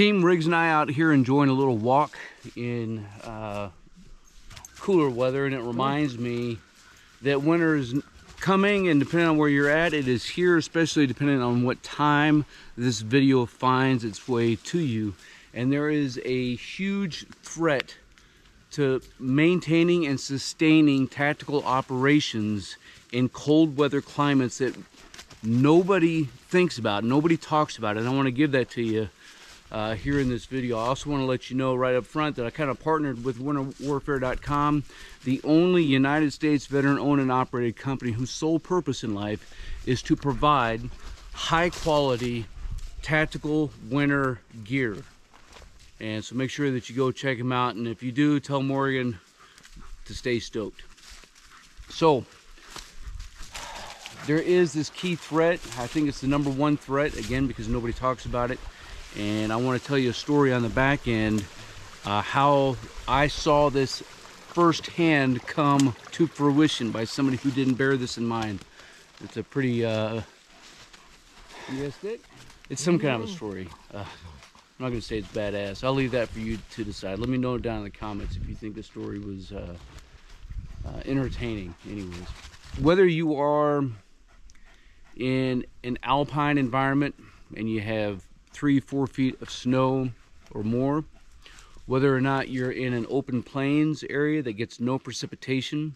Team Riggs and I out here enjoying a little walk in cooler weather, and it reminds me that winter is coming, and depending on where you're at, it is here, especially depending on what time this video finds its way to you. And there is a huge threat to maintaining and sustaining tactical operations in cold weather climates that nobody thinks about, nobody talks about, and I want to give that to you here in this video. I also want to let you know right up front that I kind of partnered with winterwarfare.com, the only United States veteran-owned and operated company whose sole purpose in life is to provide high-quality tactical winter gear. And so make sure that you go check them out, and if you do, tell Morgan to stay stoked. So there is this key threat. I think it's the #1 threat, again, because nobody talks about it. And I want to tell you a story on the back end, how I saw this firsthand come to fruition by somebody who didn't bear this in mind. It's a pretty, you guessed it? It's some kind of a story. I'm not going to say it's badass. I'll leave that for you to decide. Let me know down in the comments if you think the story was entertaining. Anyways, whether you are in an alpine environment and you have 3-4 feet of snow or more, whether or not you're in an open plains area that gets no precipitation,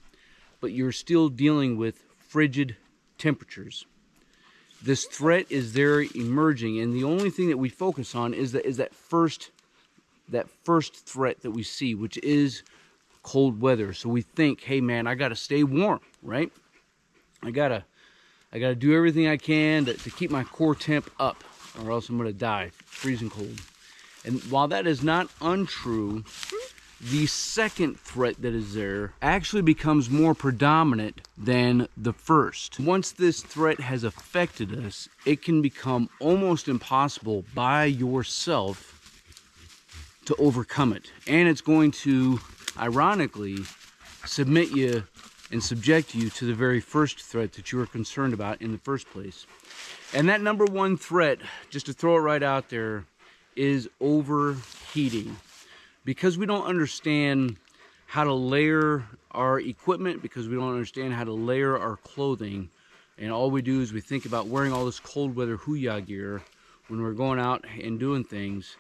but you're still dealing with frigid temperatures, this threat is there emerging, and the only thing that we focus on is that first threat that we see, which is cold weather. So we think, hey man, I gotta stay warm, right? I gotta do everything I can to keep my core temp up, or else I'm gonna die freezing cold. And while that is not untrue, the second threat that is there actually becomes more predominant than the first. Once this threat has affected us, it can become almost impossible by yourself to overcome it. And it's going to, ironically, submit you and subject you to the very first threat that you were concerned about in the first place. And that #1 threat, just to throw it right out there, is overheating. Because we don't understand how to layer our equipment, because we don't understand how to layer our clothing, and all we do is we think about wearing all this cold weather hoo-yah gear when we're going out and doing things,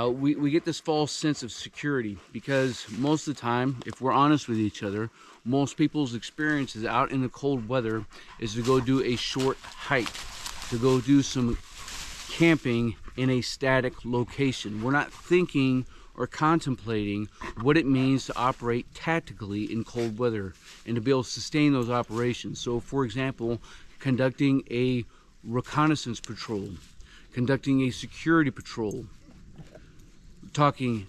we get this false sense of security, because most of the time, if we're honest with each other, most people's experiences out in the cold weather is to go do a short hike, to go do some camping in a static location. We're not thinking or contemplating what it means to operate tactically in cold weather and to be able to sustain those operations. So for example, conducting a reconnaissance patrol, conducting a security patrol, talking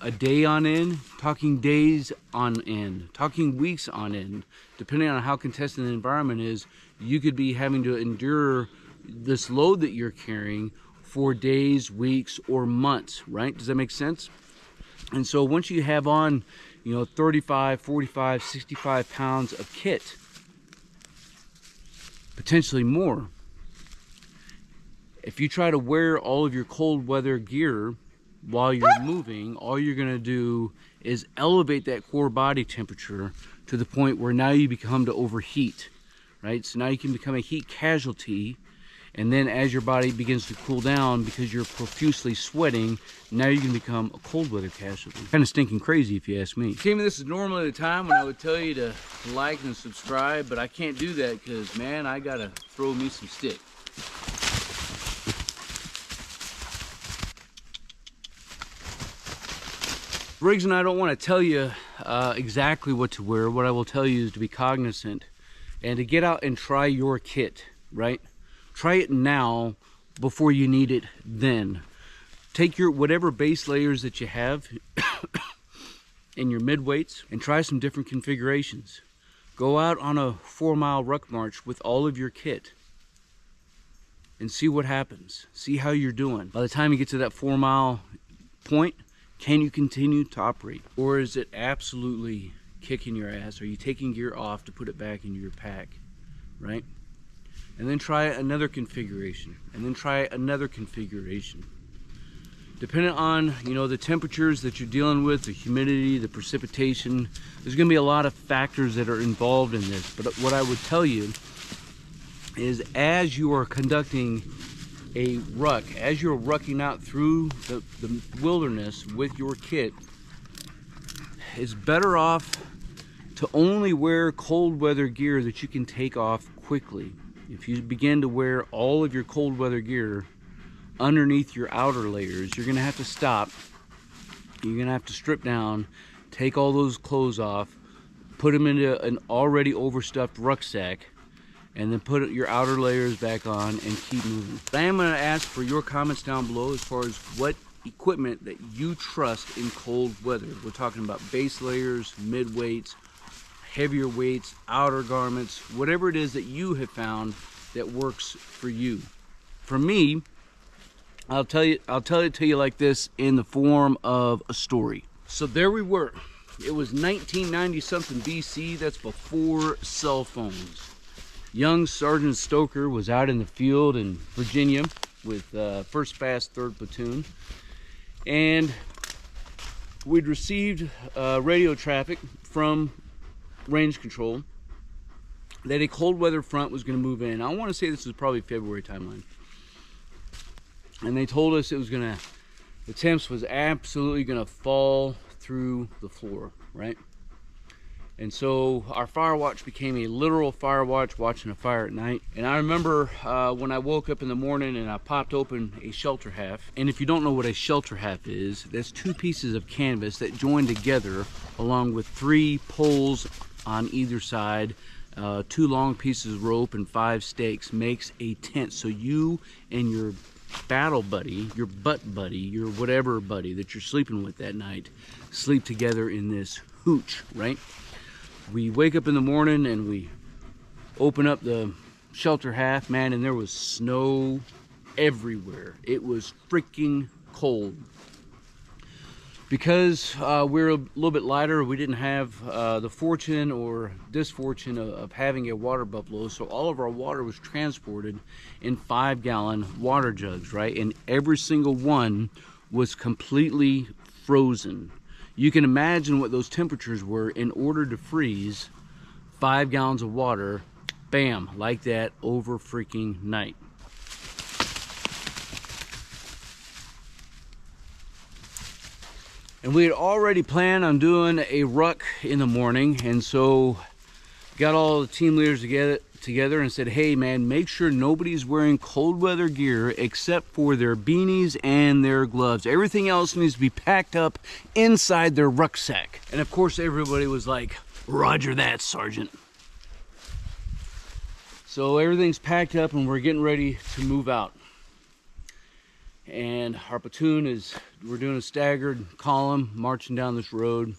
a day on end, talking days on end, talking weeks on end. Depending on how contested the environment is, you could be having to endure this load that you're carrying for days, weeks, or months, right? Does that make sense? And so once you have on, 35, 45, 65 pounds of kit, potentially more, if you try to wear all of your cold weather gear while you're moving, all you're going to do is elevate that core body temperature to the point where now you become to overheat, right? So now you can become a heat casualty. And then as your body begins to cool down because you're profusely sweating, now you can become a cold weather casualty. Kind of stinking crazy if you ask me. Team, this is normally the time when I would tell you to like and subscribe, but I can't do that because, man, I gotta throw me some stick. Riggs and I don't want to tell you exactly what to wear. What I will tell you is to be cognizant and to get out and try your kit, right? Try it now before you need it then. Take your whatever base layers that you have and your mid-weights and try some different configurations. Go out on a 4-mile ruck march with all of your kit and see what happens. See how you're doing. By the time you get to that 4-mile point, can you continue to operate? Or is it absolutely kicking your ass? Are you taking gear off to put it back in your pack, right? And then try another configuration, and then try another configuration. Depending on, you know, the temperatures that you're dealing with, the humidity, the precipitation, there's going to be a lot of factors that are involved in this. But what I would tell you is, as you are conducting a ruck, as you're rucking out through the wilderness with your kit, it's better off to only wear cold weather gear that you can take off quickly. If you begin to wear all of your cold weather gear underneath your outer layers, you're gonna have to stop. You're gonna have to strip down, take all those clothes off, put them into an already overstuffed rucksack, and then put your outer layers back on and keep moving. I am gonna ask for your comments down below as far as what equipment that you trust in cold weather. We're talking about base layers, mid weights, heavier weights, outer garments, whatever it is that you have found that works for you. For me, I'll tell it to you like this, in the form of a story. So there we were. It was 1990 something BC. That's before cell phones. Young Sergeant Stoker was out in the field in Virginia with 1st Fast 3rd Platoon, and we'd received radio traffic from range control that a cold weather front was going to move in. I want to say this was probably February timeline. And they told us it was gonna, the temps was absolutely gonna fall through the floor, right? And so our fire watch became a literal fire watch, watching a fire at night. And I remember when I woke up in the morning and I popped open a shelter half. And if you don't know what a shelter half is, that's 2 pieces of canvas that join together along with 3 poles on either side, 2 long pieces of rope and 5 stakes makes a tent. So you and your battle buddy, your butt buddy, your whatever buddy that you're sleeping with that night, sleep together in this hooch, right? We wake up in the morning and we open up the shelter half, man, and there was snow everywhere. It was freaking cold. Because we're a little bit lighter, we didn't have the fortune or disfortune of having a water buffalo, so all of our water was transported in 5-gallon water jugs, right? And every single one was completely frozen. You can imagine what those temperatures were in order to freeze 5 gallons of water, bam, like that, over freaking night. And we had already planned on doing a ruck in the morning, and so got all the team leaders together and said, hey man, make sure nobody's wearing cold weather gear except for their beanies and their gloves. Everything else needs to be packed up inside their rucksack. And of course everybody was like, roger that, Sergeant. So everything's packed up and we're getting ready to move out. And our platoon we're doing a staggered column marching down this road,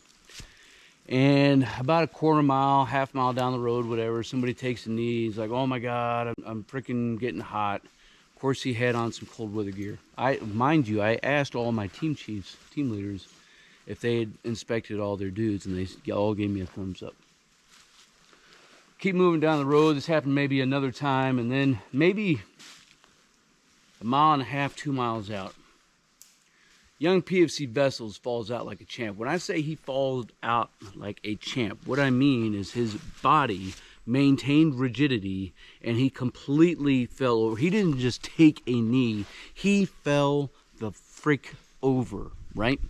and about a quarter mile, half mile down the road, whatever, somebody takes a knee. He's like, oh my god, I'm freaking getting hot. Of course he had on some cold weather gear. Mind you, I asked all my team chiefs, team leaders, if they had inspected all their dudes, and they all gave me a thumbs up. Keep moving down the road. This happened maybe another time, and then maybe a mile and a half, 2 miles out, young PFC Vessels falls out like a champ. When I say he falls out like a champ, what I mean is his body maintained rigidity and he completely fell over. He didn't just take a knee, he fell the frick over, right?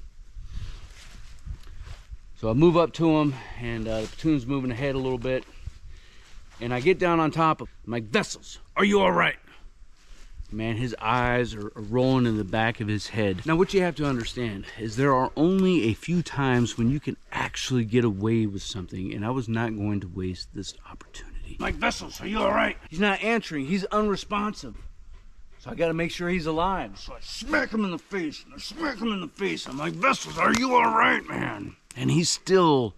So I move up to him, and the platoon's moving ahead a little bit, and I get down on top of him. I'm like, Vessels, are you all right? Man, his eyes are rolling in the back of his head. Now, what you have to understand is there are only a few times when you can actually get away with something, and I was not going to waste this opportunity. Mike Vessels, are you all right? He's not answering. He's unresponsive. So I got to make sure he's alive. So I smack him in the face, and I smack him in the face. I'm like, Vessels, are you all right, man? And he's still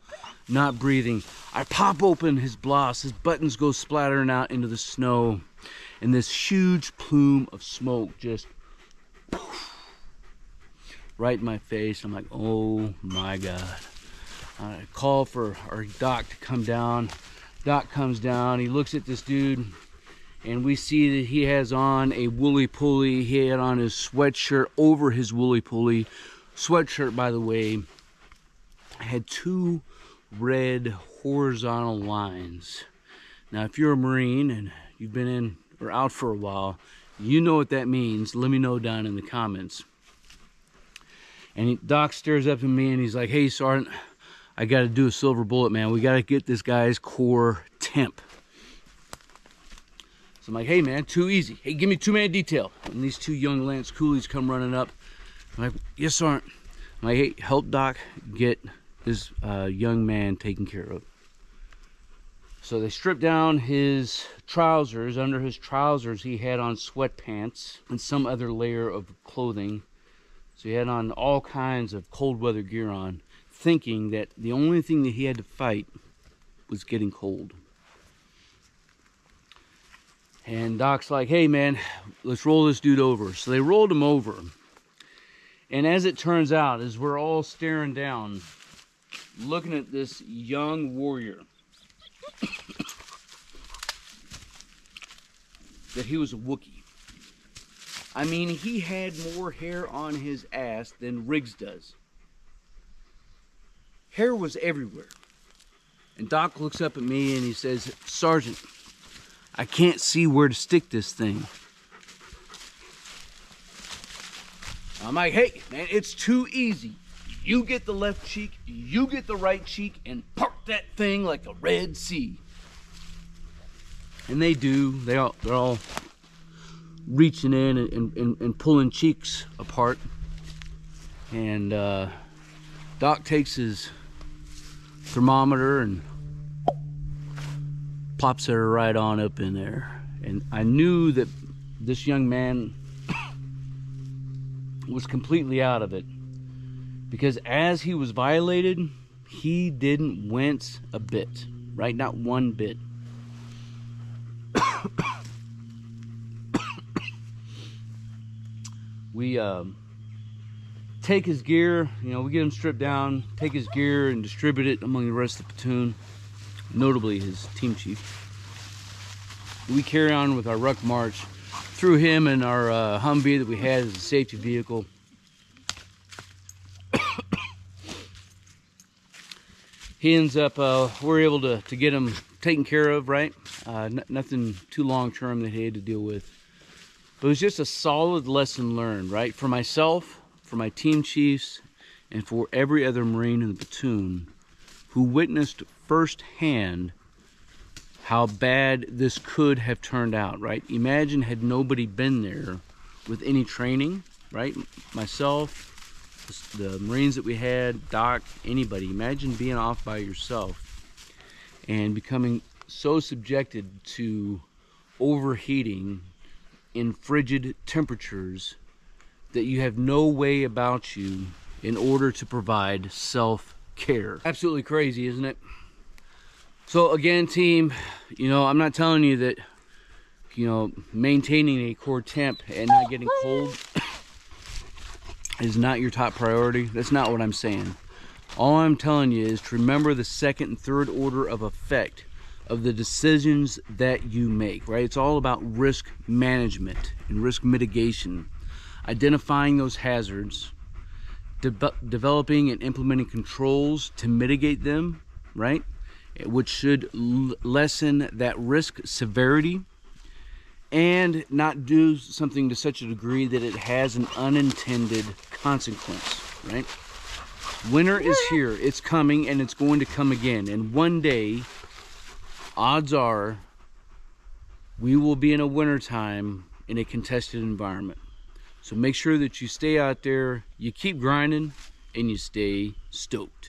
not breathing. I pop open his blouse. His buttons go splattering out into the snow. And this huge plume of smoke just poof, right in my face. I'm like, oh my god. I call for our doc to come down. Doc comes down. He looks at this dude. And we see that he has on a woolly pulley. He had on his sweatshirt over his woolly pulley. Sweatshirt, by the way, had 2 red horizontal lines. Now, if you're a Marine and you've been in or out for a while, you know what that means. Let me know down in the comments. And Doc stares up at me and he's like, "Hey, Sergeant, I got to do a silver bullet, man. We got to get this guy's core temp." So I'm like, "Hey, man, too easy. Hey, give me 2-man detail." And these 2 young Lance coolies come running up. I'm like, "Yes, Sergeant." I'm like, "Hey, help Doc get this young man taken care of." So they stripped down his trousers. Under his trousers, he had on sweatpants and some other layer of clothing. So he had on all kinds of cold weather gear on, thinking that the only thing that he had to fight was getting cold. And Doc's like, "Hey, man, let's roll this dude over." So they rolled him over. And as it turns out, as we're all staring down, looking at this young warrior, that he was a Wookiee. I mean, he had more hair on his ass than Riggs does. Hair was everywhere. And Doc looks up at me and he says, "Sergeant, I can't see where to stick this thing." I'm like, "Hey, man, it's too easy. You get the left cheek, you get the right cheek, and park that thing like a Red Sea." And they do. They're all reaching in and pulling cheeks apart. And Doc takes his thermometer and pops it right on up in there. And I knew that this young man was completely out of it, because as he was violated, he didn't wince a bit, right? Not one bit. We take his gear, we get him stripped down, take his gear and distribute it among the rest of the platoon, notably his team chief. We carry on with our ruck march through him and our Humvee that we had as a safety vehicle. He ends up, we're able to get him taken care of, right? Nothing too long term that he had to deal with. But it was just a solid lesson learned, right? For myself, for my team chiefs, and for every other Marine in the platoon who witnessed firsthand how bad this could have turned out, right? Imagine had nobody been there with any training, right? Myself, the Marines that we had, Doc, anybody. Imagine being off by yourself and becoming so subjected to overheating in frigid temperatures that you have no way about you in order to provide self-care. Absolutely crazy, isn't it? So again, team, I'm not telling you that, maintaining a core temp and not getting cold is not your top priority. That's not what I'm saying. All I'm telling you is to remember the second and third order of effect of the decisions that you make, right? It's all about risk management and risk mitigation, identifying those hazards, developing and implementing controls to mitigate them, right? Which should lessen that risk severity, and not do something to such a degree that it has an unintended consequence, right? Winter is here, it's coming, and it's going to come again. And one day, odds are, we will be in a wintertime in a contested environment. So make sure that you stay out there, you keep grinding, and you stay stoked.